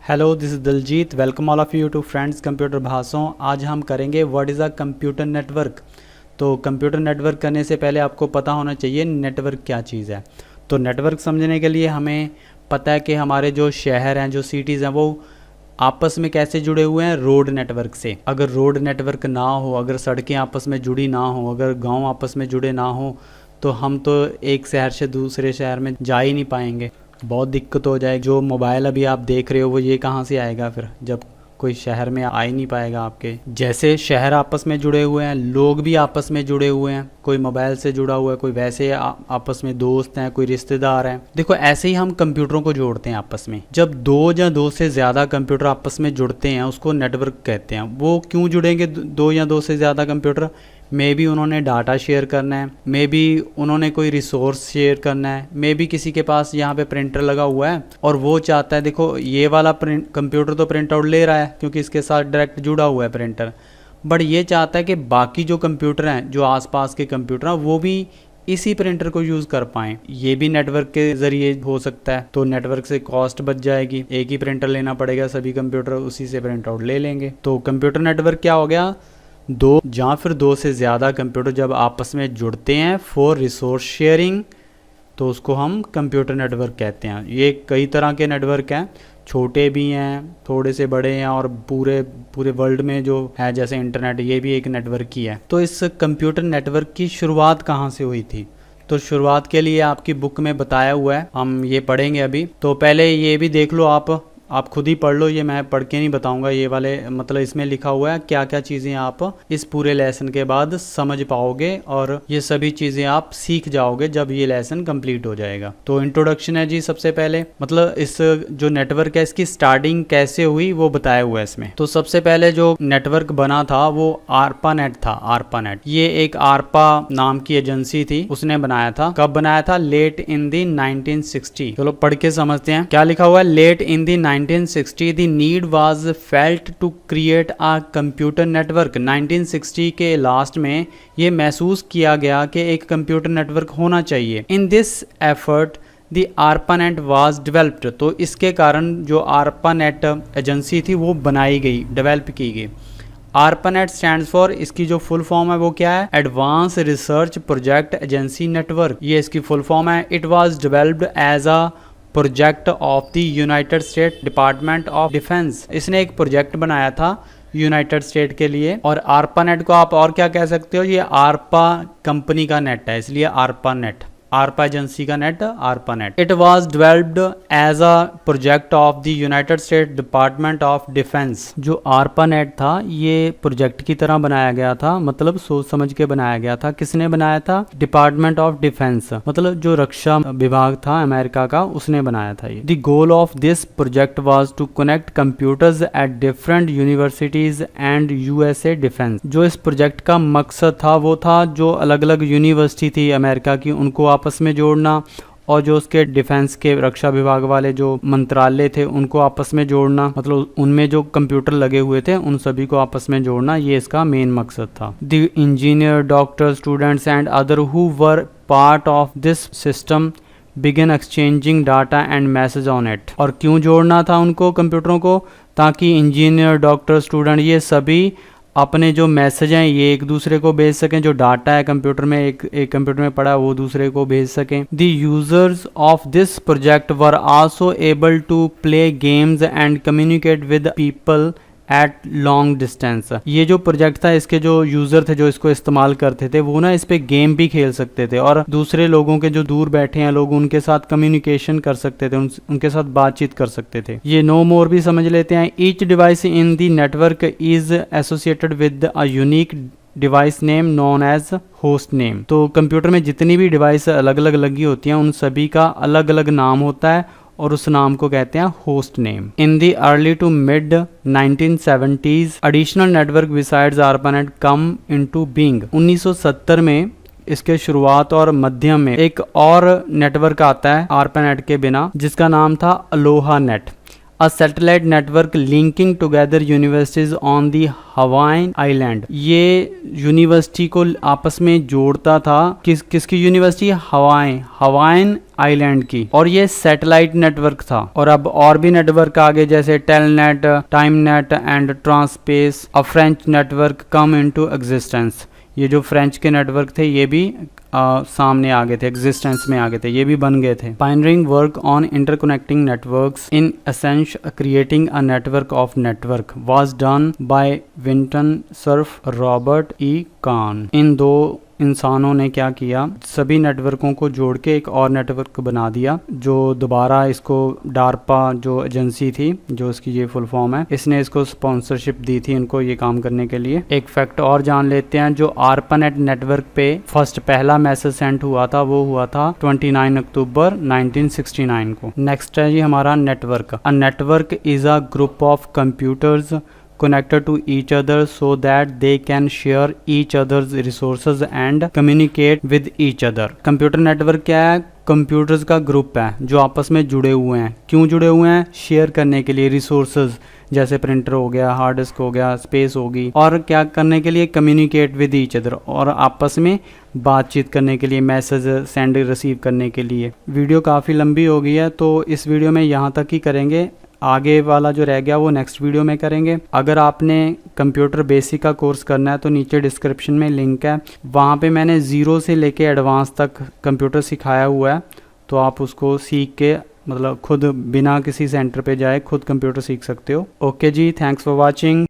Hello, this is Diljit. Welcome all of you to friends computer भाषाओं। आज हम करेंगे what is a computer network. तो कंप्यूटर नेटवर्क करने से पहले आपको पता होना चाहिए नेटवर्क क्या चीज़ है। तो नेटवर्क समझने के लिए हमें पता है कि हमारे जो शहर हैं, जो सिटीज़ हैं, वो आपस में कैसे जुड़े हुए हैं, रोड नेटवर्क से। अगर रोड नेटवर्क ना हो, अगर सड़कें आपस में जुड़ी ना हो, अगर गांव आपस में जुड़े ना हो, तो हम तो एक शहर से दूसरे शहर में जा ही नहीं पाएंगे, बहुत दिक्कत हो जाए। जो मोबाइल अभी आप देख रहे हो वो ये कहाँ से आएगा फिर, जब कोई शहर में आ ही नहीं पाएगा आपके। जैसे शहर आपस में जुड़े हुए हैं, लोग भी आपस में जुड़े हुए हैं, कोई मोबाइल से जुड़ा हुआ है, कोई वैसे आपस में दोस्त हैं, कोई रिश्तेदार हैं। देखो ऐसे ही हम कंप्यूटरों को जोड़ते हैं आपस में। जब दो या दो से ज़्यादा कंप्यूटर आपस में जुड़ते हैं उसको नेटवर्क कहते हैं। वो क्यों जुड़ेंगे दो या दो से ज़्यादा कंप्यूटर? मे बी उन्होंने डाटा शेयर करना है, मे बी उन्होंने कोई रिसोर्स शेयर करना है, मे बी किसी के पास यहाँ पे प्रिंटर लगा हुआ है और वो चाहता है, देखो ये वाला कंप्यूटर तो प्रिंट आउट ले रहा है क्योंकि इसके साथ डायरेक्ट जुड़ा हुआ है प्रिंटर, बट ये चाहता है कि बाकी जो कंप्यूटर हैं, जो आसपास के कंप्यूटर हैं, वो भी इसी प्रिंटर को यूज़ कर पाएँ। ये भी नेटवर्क के ज़रिए हो सकता है। तो नेटवर्क से कॉस्ट बच जाएगी, एक ही प्रिंटर लेना पड़ेगा, सभी कंप्यूटर उसी से प्रिंट आउट ले लेंगे। तो कंप्यूटर नेटवर्क क्या हो गया? दो या फिर दो से ज़्यादा कंप्यूटर जब आपस में जुड़ते हैं फॉर रिसोर्स शेयरिंग, तो उसको हम कंप्यूटर नेटवर्क कहते हैं। ये कई तरह के नेटवर्क हैं, छोटे भी हैं, थोड़े से बड़े हैं, और पूरे वर्ल्ड में जो है जैसे इंटरनेट, ये भी एक नेटवर्क ही है। तो इस कंप्यूटर नेटवर्क की शुरुआत कहाँ से हुई थी? तो शुरुआत के लिए आपकी बुक में बताया हुआ है, हम ये पढ़ेंगे अभी। तो पहले ये भी देख लो, आप खुद ही पढ़ लो, ये मैं पढ़ के नहीं बताऊंगा। ये वाले मतलब इसमें लिखा हुआ है क्या क्या चीज़ें आप इस पूरे लेसन के बाद समझ पाओगे, और ये सभी चीज़ें आप सीख जाओगे जब ये लेसन कंप्लीट हो जाएगा। तो इंट्रोडक्शन है जी। सबसे पहले मतलब इस जो नेटवर्क है इसकी स्टार्टिंग कैसे हुई वो बताया हुआ है इसमें। तो सबसे पहले जो नेटवर्क बना था वो ARPANET था। ARPANET ये एक ARPA नाम की एजेंसी थी, उसने बनाया था। कब बनाया था? Late in the 1960। चलो पढ़ के समझते हैं क्या लिखा हुआ है। Let in the 1960 the need was felt to create a computer network। 1960 के लास्ट में ये महसूस किया गया कि एक कंप्यूटर नेटवर्क होना चाहिए। In this effort the ARPANET was developed। तो इसके कारण जो ARPANET एजेंसी थी वो बनाई गई, डेवलप की गई। ARPANET स्टैंड्स फॉर, इसकी जो फुल फॉर्म है वो क्या है? Advance research project agency network, ये इसकी फुल फॉर्म है। It was developed as a project of the United State Department of Defence. इसने एक प्रोजेक्ट बनाया था यूनाइटेड स्टेट के लिए। और ARPANET को आप और क्या कह सकते हो? ये ARPA कंपनी का नेट है, इसलिए ARPANET, ARPA एजेंसी का net ARPANET। It was developed as a project of the United State Department of Defence. जो ARPANET था ये प्रोजेक्ट की तरह बनाया गया था, मतलब सोच समझ के बनाया गया था। किसने बनाया था? डिपार्टमेंट ऑफ डिफेंस, मतलब जो रक्षा विभाग था अमेरिका का, उसने बनाया था ये। The goal of this project was to connect computers at different universities and USA defence. जो इस प्रोजेक्ट का मकसद था वो था जो अलग अलग यूनिवर्सिटी थी अमेरिका की, उनको आपस में जोड़ना, और जो उसके डिफेंस के रक्षा विभाग वाले जो मंत्रालय थे उनको आपस में जोड़ना, मतलब उनमें जो कंप्यूटर लगे हुए थे उन सभी को आपस में जोड़ना, ये इसका मेन मकसद था। The engineer, doctor, students and other who were part of this system began exchanging data and message on it. और क्यों जोड़ना था उनको, कंप्यूटरों को? ताकि इंजीनियर, डॉक्टर, स्टूडेंट ये सभी अपने जो मैसेज हैं ये एक दूसरे को भेज सकें, जो डाटा है कंप्यूटर में, एक कंप्यूटर में पड़ा है वो दूसरे को भेज सकें। The users of this project were also able to play games and communicate with people at long distance. ये जो प्रोजेक्ट था, इसके जो यूज़र थे जो इसको इस्तेमाल करते थे वो ना इस पे गेम भी खेल सकते थे, और दूसरे लोगों के जो दूर बैठे हैं लोग उनके साथ कम्युनिकेशन कर सकते थे, उनके साथ बातचीत कर सकते थे। ये नो मोर भी समझ लेते हैं। Each device in the network is associated with a unique device name known as host name. तो कंप्यूटर में जितनी भी डिवाइस अलग अलग लगी होती हैं उन सभी का अलग अलग नाम होता है, और उस नाम को कहते हैं host name. In the early to mid 1970s additional network besides ARPANET come into being. 1970 में इसके शुरुआत और मध्यम में एक और नेटवर्क आता है ARPANET के बिना, जिसका नाम था AlohaNet। A satellite network linking together universities on the Hawaiian island. ये यूनिवर्सिटी को आपस में जोड़ता था। किसकी यूनिवर्सिटी? हवाइन आइलैंड की, और ये सैटेलाइट नेटवर्क था। और अब और भी नेटवर्क आगे जैसे Telenet, Tymnet and Transpac, a French network come into existence. ये जो फ्रेंच के नेटवर्क थे ये भी सामने आ गए थे, एग्जिस्टेंस में आ गए थे, ये भी बन गए थे। Pioneering work on interconnecting networks in essence creating a network of network was done by Vinton Cerf, Robert E Kahn. इन दो इंसानों ने क्या किया, सभी नेटवर्कों को जोड़ के एक और नेटवर्क बना दिया, जो दोबारा इसको डार्पा जो एजेंसी थी, जो इसकी ये फुल फॉर्म है, इसने इसको स्पॉन्सरशिप दी थी इनको ये काम करने के लिए। एक फैक्ट और जान लेते हैं, जो आर्पानेट नेटवर्क पे फर्स्ट पहला मैसेज सेंड हुआ था वो हुआ था 29 अक्टूबर 1969 को। नेक्स्ट है जी हमारा network. A network is a group of computers connected to each other so that they can share each other's resources and communicate with each other। Computer network क्या है, कंप्यूटर्स का ग्रुप है जो आपस में जुड़े हुए हैं। क्यों जुड़े हुए हैं, शेयर करने के लिए रिसोर्सेज, जैसे प्रिंटर हो गया, हार्ड डिस्क हो गया, स्पेस होगी, और क्या करने के लिए, कम्युनिकेट विद ईच अदर, और आपस में बातचीत करने के लिए, मैसेज सेंड रिसीव करने के लिए। वीडियो काफ़ी लंबी हो गई है तो इस वीडियो में यहाँ तक ही करेंगे, आगे वाला जो रह गया वो नेक्स्ट वीडियो में करेंगे। अगर आपने कंप्यूटर बेसिक का कोर्स करना है तो नीचे डिस्क्रिप्शन में लिंक है, वहाँ पे मैंने ज़ीरो से लेके एडवांस तक कंप्यूटर सिखाया हुआ है, तो आप उसको सीख के मतलब खुद बिना किसी सेंटर पे जाए खुद कंप्यूटर सीख सकते हो। ओके जी, थैंक्स फॉर वाचिंग।